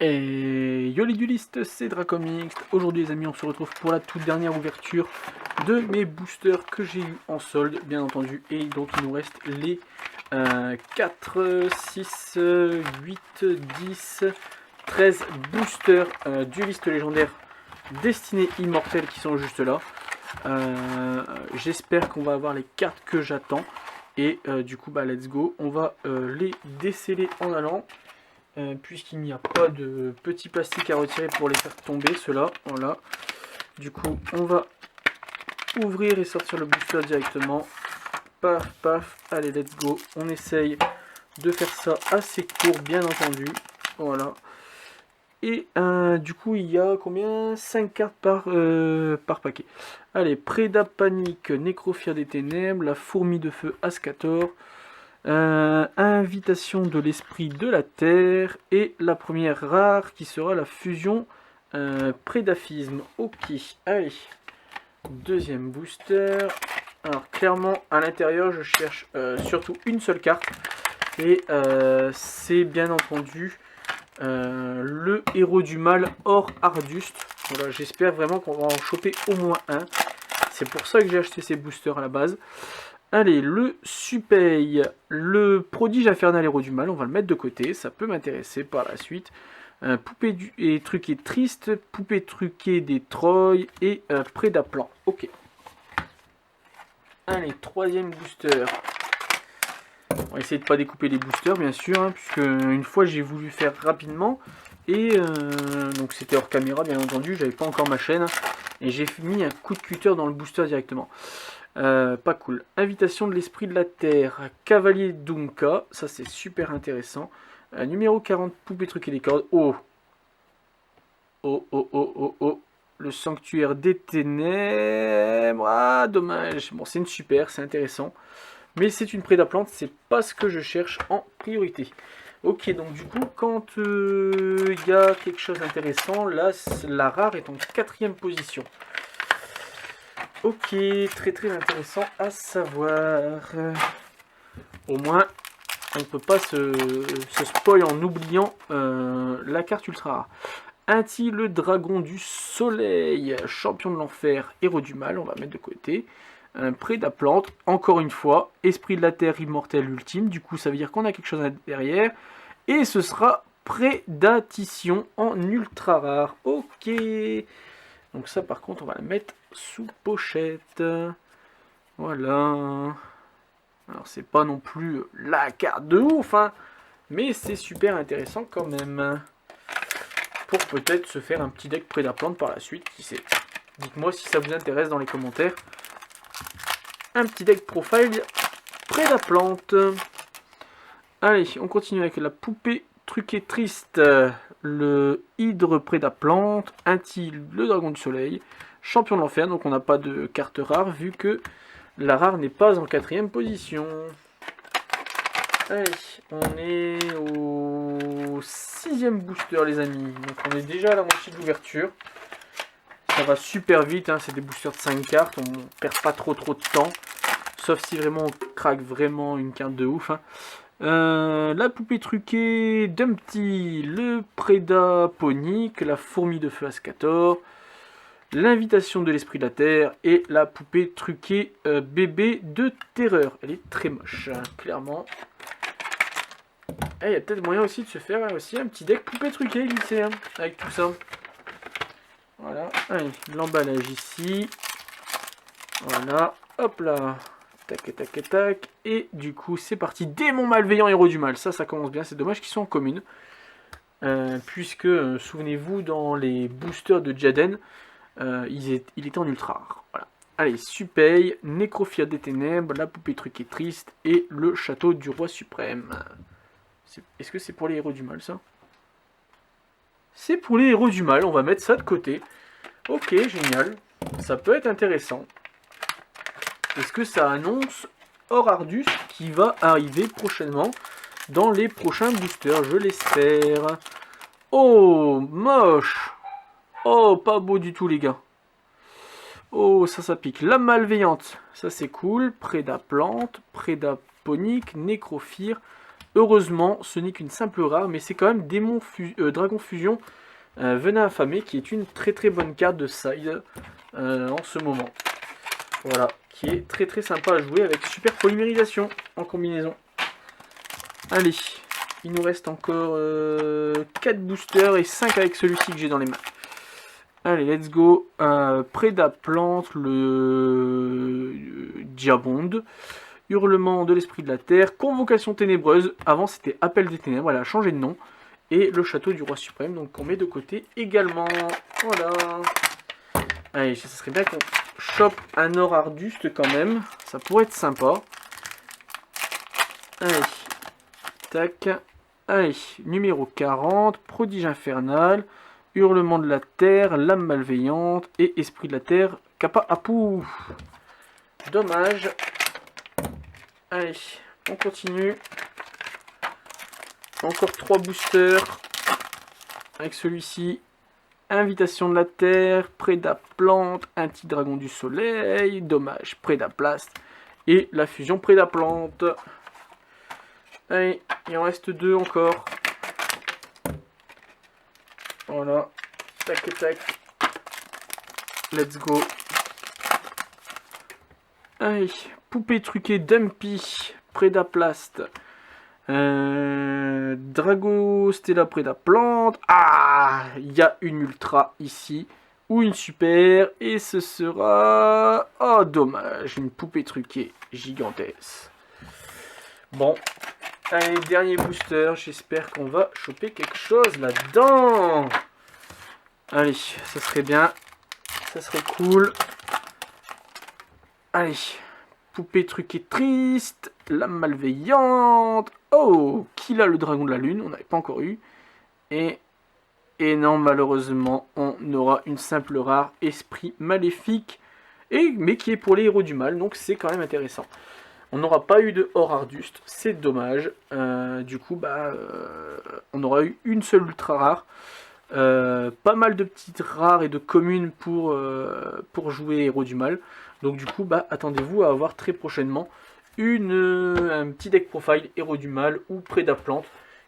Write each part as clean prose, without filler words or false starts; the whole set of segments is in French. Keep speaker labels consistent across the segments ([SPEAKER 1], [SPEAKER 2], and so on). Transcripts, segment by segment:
[SPEAKER 1] Et yo les duelistes, c'est Dracomix. Aujourd'hui les amis, on se retrouve pour la toute dernière ouverture de mes boosters que j'ai eu en solde, bien entendu. Et donc il nous reste les 4, 6, 8, 10, 13 boosters duelistes légendaires destinés immortels qui sont juste là. J'espère qu'on va avoir les cartes que j'attends. Et du coup, bah let's go. On va les déceler en allant. Puisqu'il n'y a pas de petit plastique à retirer pour les faire tomber, ceux-là, voilà. Du coup, on va ouvrir et sortir le booster directement. Paf, paf, allez, let's go. On essaye de faire ça assez court, bien entendu. Voilà. Et du coup, il y a combien? 5 cartes par paquet. Allez, Préda Panique, Nécrophire des Ténèbres, la Fourmi de Feu Ascator. Invitation de l'esprit de la terre et la première rare qui sera la fusion prédaphisme. Ok, allez, deuxième booster. Alors clairement à l'intérieur je cherche surtout une seule carte et c'est bien entendu le héros du mal hors Arduste. Voilà, j'espère vraiment qu'on va en choper au moins un. C'est pour ça que j'ai acheté ces boosters à la base. Allez, le Supeil, le prodige infernal héros du mal, on va le mettre de côté, ça peut m'intéresser par la suite. Poupée et truquée triste, poupée truquée des Troyes et Prédaplan. Ok. Allez, troisième booster. On va essayer de ne pas découper les boosters, bien sûr, hein, puisque une fois j'ai voulu faire rapidement. Et donc c'était hors caméra, bien entendu, j'avais pas encore ma chaîne. Et j'ai mis un coup de cutter dans le booster directement. Pas cool. Invitation de l'esprit de la terre. Cavalier Dunka. Ça c'est super intéressant. Numéro 40. Poupée truquée des cordes. Oh. Oh oh oh oh oh. Le sanctuaire des ténèbres. Ah dommage. Bon c'est une super. C'est intéressant. Mais c'est une prédaplante. C'est pas ce que je cherche en priorité. Ok, donc du coup, quand il y a quelque chose d'intéressant, là, la rare est en 4e position. Ok, très très intéressant à savoir. Au moins, on ne peut pas se spoil en oubliant la carte ultra rare. Inti, le dragon du soleil, champion de l'enfer, héros du mal, on va mettre de côté. Prédaplante, encore une fois, esprit de la terre immortel ultime, du coup ça veut dire qu'on a quelque chose derrière. Et ce sera prédatition en ultra rare. Ok. Donc ça par contre on va la mettre sous pochette. Voilà. Alors c'est pas non plus la carte de ouf, hein, mais c'est super intéressant quand même. Pour peut-être se faire un petit deck prédaplante par la suite, qui sait. Dites-moi si ça vous intéresse dans les commentaires. Un petit deck profile prédaplante. Allez, on continue avec la poupée truquée triste. Le hydre prédaplante. Inti, le dragon du soleil. Champion de l'enfer, donc on n'a pas de carte rare vu que la rare n'est pas en 4e position. Allez, on est au 6e booster les amis. Donc on est déjà à la moitié de l'ouverture. Ça va super vite, hein. C'est des boosters de 5 cartes. On perd pas trop de temps. Sauf si vraiment on craque vraiment une carte de ouf, hein. La poupée truquée Dumpty, le Prédaponique, la fourmi de feu Ascator. L'invitation de l'esprit de la terre et la poupée truquée bébé de terreur. Elle est très moche, hein, clairement. Il y a peut-être moyen aussi de se faire aussi un petit deck poupée truquée glissé, hein, avec tout ça. Voilà, allez, l'emballage ici. Voilà, hop là. Tac, tac, tac. Et du coup, c'est parti. Démon malveillant, héros du mal. Ça commence bien. C'est dommage qu'ils soient en commune. Puisque, souvenez-vous, dans les boosters de Jaden, il était en ultra rare. Voilà. Allez, Supeil, Nécrophire des ténèbres, la poupée truquée triste et le château du roi suprême. Est-ce que c'est pour les héros du mal, ça? C'est pour les héros du mal. On va mettre ça de côté. Ok, génial. Ça peut être intéressant. Est-ce que ça annonce Hors Ardus qui va arriver prochainement dans les prochains boosters? Je l'espère. Oh, moche. Oh, pas beau du tout, les gars. Oh, ça pique. La malveillante, ça c'est cool. Prédaplante, prédaponique, nécrophire, Heureusement, ce n'est qu'une simple rare, mais c'est quand même Dragon Fusion Venin Affamé, qui est une très très bonne carte de side en ce moment. Voilà, qui est très très sympa à jouer avec super polymérisation en combinaison. Allez, il nous reste encore 4 boosters et 5 avec celui-ci que j'ai dans les mains. Allez, let's go. Prédaplante, le Diabonde. Hurlement de l'esprit de la terre, Convocation ténébreuse, avant c'était Appel des ténèbres, elle a changé de nom, et le château du roi suprême, donc on met de côté également, voilà. Allez, ça serait bien qu'on chope un or arduste quand même, ça pourrait être sympa. Allez, tac, allez, numéro 40, Prodige infernal, Hurlement de la terre, Lame malveillante, et Esprit de la terre, Kappa Apu. Dommage. Allez, on continue. Encore 3 boosters. Avec celui-ci. Invitation de la terre. Prédaplante. Anti-dragon du soleil. Dommage. Prédaplast. Et la fusion Prédaplante. Allez, il en reste 2 encore. Voilà. Tac, tac. Let's go. Allez, poupée truquée Dumpy, Prédaplast, Drago Stella Prédaplante. Ah, il y a une ultra ici, ou une super, et ce sera... Oh, dommage, une poupée truquée gigantesque. Bon, allez, dernier booster, j'espère qu'on va choper quelque chose là-dedans. Allez, ça serait bien, ça serait cool. Allez, poupée truquée triste, Lame malveillante. Oh, qui a le dragon de la lune, on n'avait pas encore eu. Et non, malheureusement, on aura une simple rare, esprit maléfique, mais qui est pour les héros du mal, donc c'est quand même intéressant. On n'aura pas eu de or arduste, c'est dommage. Du coup, on aura eu une seule ultra rare. Pas mal de petites rares et de communes pour jouer héros du mal. Donc du coup, attendez-vous à avoir très prochainement un petit deck profile héros du mal ou Prédaplante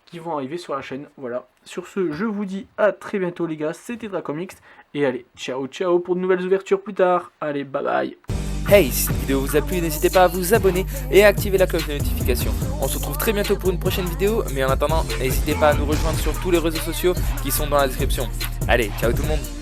[SPEAKER 1] qui vont arriver sur la chaîne. Voilà. Sur ce, je vous dis à très bientôt les gars, c'était Dracomics. Et allez, ciao ciao pour de nouvelles ouvertures plus tard. Allez, bye bye.
[SPEAKER 2] Hey, si cette vidéo vous a plu, n'hésitez pas à vous abonner et à activer la cloche de notification. On se retrouve très bientôt pour une prochaine vidéo, mais en attendant, n'hésitez pas à nous rejoindre sur tous les réseaux sociaux qui sont dans la description. Allez, ciao tout le monde.